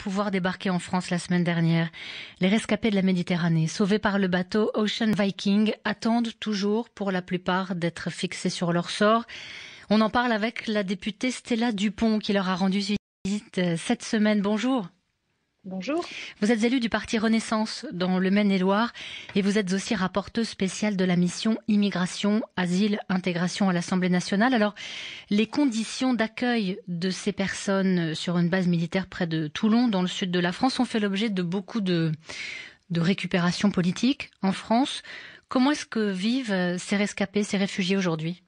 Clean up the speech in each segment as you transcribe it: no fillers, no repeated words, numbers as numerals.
pouvoir débarquer en France la semaine dernière. Les rescapés de la Méditerranée, sauvés par le bateau Ocean Viking, attendent toujours pour la plupart d'être fixés sur leur sort. On en parle avec la députée Stella Dupont qui leur a rendu visite cette semaine. Bonjour. Bonjour. Vous êtes élue du parti Renaissance dans le Maine-et-Loire et vous êtes aussi rapporteuse spéciale de la mission Immigration, Asile, Intégration à l'Assemblée nationale. Alors, les conditions d'accueil de ces personnes sur une base militaire près de Toulon, dans le sud de la France, ont fait l'objet de beaucoup de récupération politique en France. Comment est-ce que vivent ces rescapés, ces réfugiés aujourd'hui ?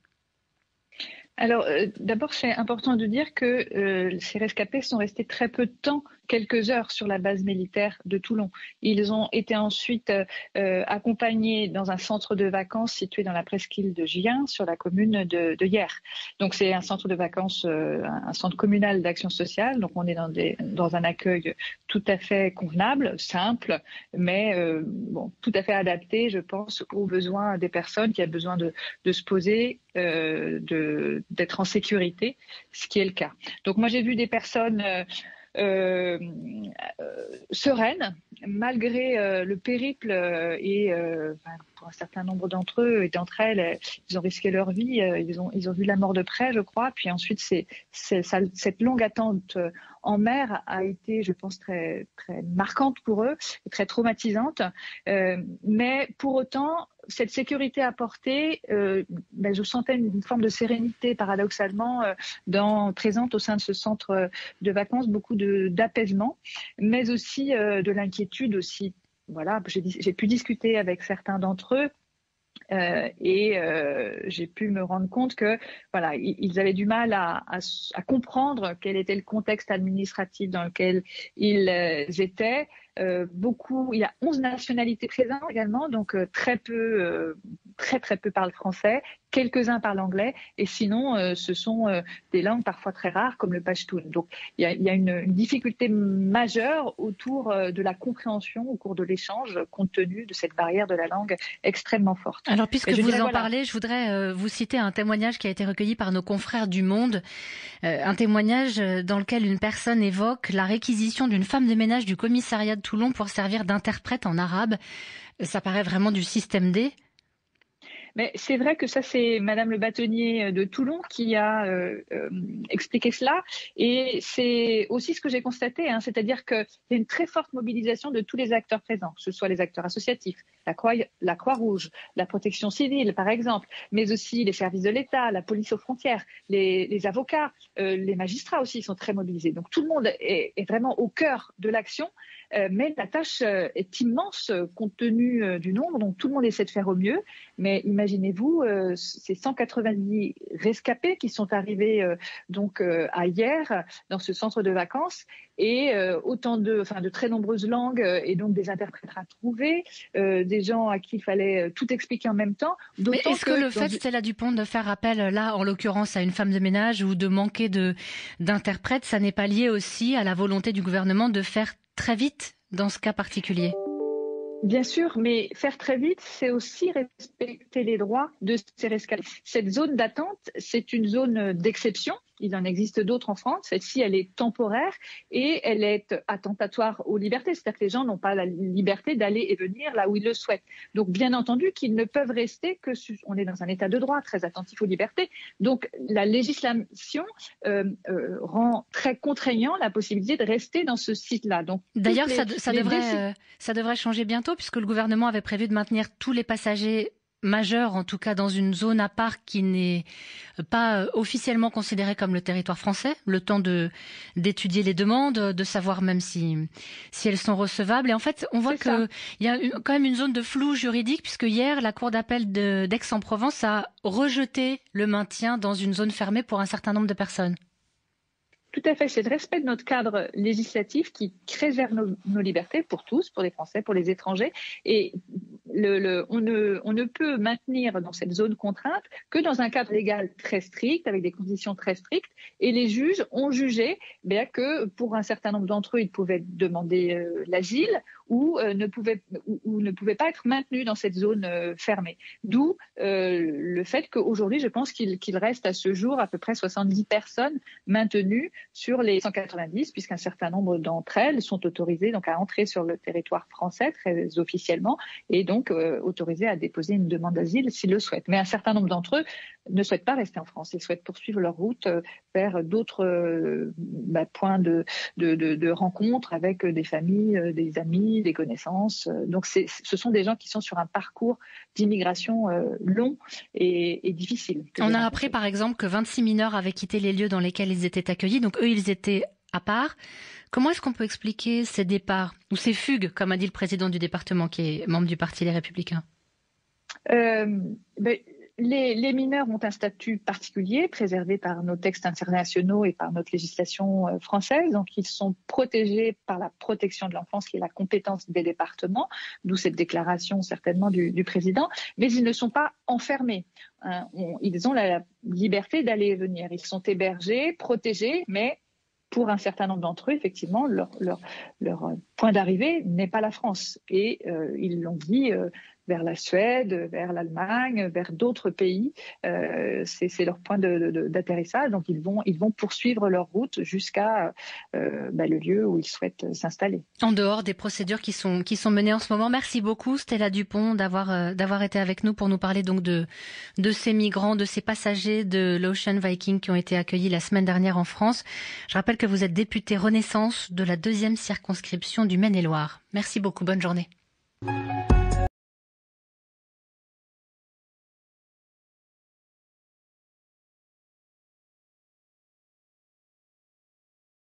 Alors, d'abord, c'est important de dire que ces rescapés sont restés très peu de temps, quelques heures sur la base militaire de Toulon. Ils ont été ensuite accompagnés dans un centre de vacances situé dans la presqu'île de Gien, sur la commune de Hyères. Donc, c'est un centre de vacances, un centre communal d'action sociale. Donc, on est dans un accueil tout à fait convenable, simple, mais tout à fait adapté, je pense, aux besoins des personnes qui ont besoin de se poser, d'être en sécurité, ce qui est le cas. Donc moi j'ai vu des personnes sereines malgré le périple pour un certain nombre d'entre eux et d'entre elles, ils ont risqué leur vie, ils ont vu la mort de près, je crois. Puis ensuite cette longue attente en mer a été, je pense, très très marquante pour eux et très traumatisante. Mais pour autant, cette sécurité apportée, je sentais une forme de sérénité paradoxalement présente au sein de ce centre de vacances, beaucoup d'apaisement, mais aussi de l'inquiétude aussi. Voilà, j'ai pu discuter avec certains d'entre eux. J'ai pu me rendre compte que voilà, ils avaient du mal à comprendre quel était le contexte administratif dans lequel ils étaient. Il y a 11 nationalités présentes également, donc très peu parlent français, quelques-uns parlent anglais, et sinon ce sont des langues parfois très rares comme le pachtoun. Donc il y a une difficulté majeure autour de la compréhension au cours de l'échange, compte tenu de cette barrière de la langue extrêmement forte. Alors puisque vous en parlez, je voudrais vous citer un témoignage qui a été recueilli par nos confrères du Monde, un témoignage dans lequel une personne évoque la réquisition d'une femme de ménage du commissariat de Toulon pour servir d'interprète en arabe. Ça paraît vraiment du système D. Mais c'est vrai que ça, c'est Madame le bâtonnier de Toulon qui a expliqué cela. Et c'est aussi ce que j'ai constaté, c'est-à-dire qu'il y a une très forte mobilisation de tous les acteurs présents, que ce soit les acteurs associatifs, la Croix-Rouge, la protection civile, par exemple, mais aussi les services de l'État, la police aux frontières, les avocats, les magistrats aussi sont très mobilisés. Donc tout le monde est vraiment au cœur de l'action. Mais la tâche est immense compte tenu du nombre, donc tout le monde essaie de faire au mieux. Mais imaginez-vous, ces 190 rescapés qui sont arrivés à Hyères, dans ce centre de vacances, et autant de très nombreuses langues et donc des interprètes à trouver, des gens à qui il fallait tout expliquer en même temps. Mais est-ce que le fait, Stella Dupont, de faire appel là, en l'occurrence, à une femme de ménage ou de manquer d'interprètes, ça n'est pas lié aussi à la volonté du gouvernement de faire très vite dans ce cas particulier? Bien sûr, mais faire très vite, c'est aussi respecter les droits de ces rescapés. Cette zone d'attente, c'est une zone d'exception. Il en existe d'autres en France. Celle-ci, elle est temporaire et elle est attentatoire aux libertés. C'est-à-dire que les gens n'ont pas la liberté d'aller et venir là où ils le souhaitent. Donc, bien entendu, qu'ils ne peuvent rester que on est dans un état de droit très attentif aux libertés. Donc, la législation rend très contraignant la possibilité de rester dans ce site-là. Donc, d'ailleurs, ça devrait changer bientôt puisque le gouvernement avait prévu de maintenir tous les passagers majeur, en tout cas dans une zone à part qui n'est pas officiellement considérée comme le territoire français, le temps d'étudier les demandes, de savoir même si elles sont recevables. Et en fait, on voit qu'il y a quand même une zone de flou juridique, puisque hier, la Cour d'appel d'Aix-en-Provence a rejeté le maintien dans une zone fermée pour un certain nombre de personnes. Tout à fait, c'est le respect de notre cadre législatif qui préserve nos libertés pour tous, pour les Français, pour les étrangers. Et on ne peut maintenir dans cette zone contrainte que dans un cadre légal très strict, avec des conditions très strictes. Et les juges ont jugé que pour un certain nombre d'entre eux, ils pouvaient demander l'asile ou ne pouvaient pas être maintenus dans cette zone fermée. D'où le fait qu'aujourd'hui, je pense qu'il reste à ce jour à peu près 70 personnes maintenues sur les 190, puisqu'un certain nombre d'entre elles sont autorisées donc à entrer sur le territoire français très officiellement et donc autorisées à déposer une demande d'asile s'ils le souhaitent. Mais un certain nombre d'entre eux ne souhaitent pas rester en France. Ils souhaitent poursuivre leur route vers d'autres points de rencontre avec des familles, des amis, des connaissances. Donc ce sont des gens qui sont sur un parcours d'immigration long et difficile. On a appris par exemple que 26 mineurs avaient quitté les lieux dans lesquels ils étaient accueillis. Donc eux, ils étaient à part. Comment est-ce qu'on peut expliquer ces départs ou ces fugues, comme a dit le président du département qui est membre du Parti Les Républicains? Les mineurs ont un statut particulier préservé par nos textes internationaux et par notre législation française. Donc, ils sont protégés par la protection de l'enfance qui est la compétence des départements, d'où cette déclaration certainement du président. Mais ils ne sont pas enfermés. Ils ont la liberté d'aller et venir. Ils sont hébergés, protégés, mais pour un certain nombre d'entre eux, effectivement, leur point d'arrivée n'est pas la France. Et ils l'ont dit vers la Suède, vers l'Allemagne, vers d'autres pays. C'est leur point d'atterrissage. Donc, ils vont poursuivre leur route jusqu'à le lieu où ils souhaitent s'installer. En dehors des procédures qui sont menées en ce moment. Merci beaucoup, Stella Dupont, d'avoir été avec nous pour nous parler donc de ces migrants, de ces passagers de l'Ocean Viking qui ont été accueillis la semaine dernière en France. Je rappelle que vous êtes députée Renaissance de la 2e circonscription du Maine-et-Loire. Merci beaucoup. Bonne journée.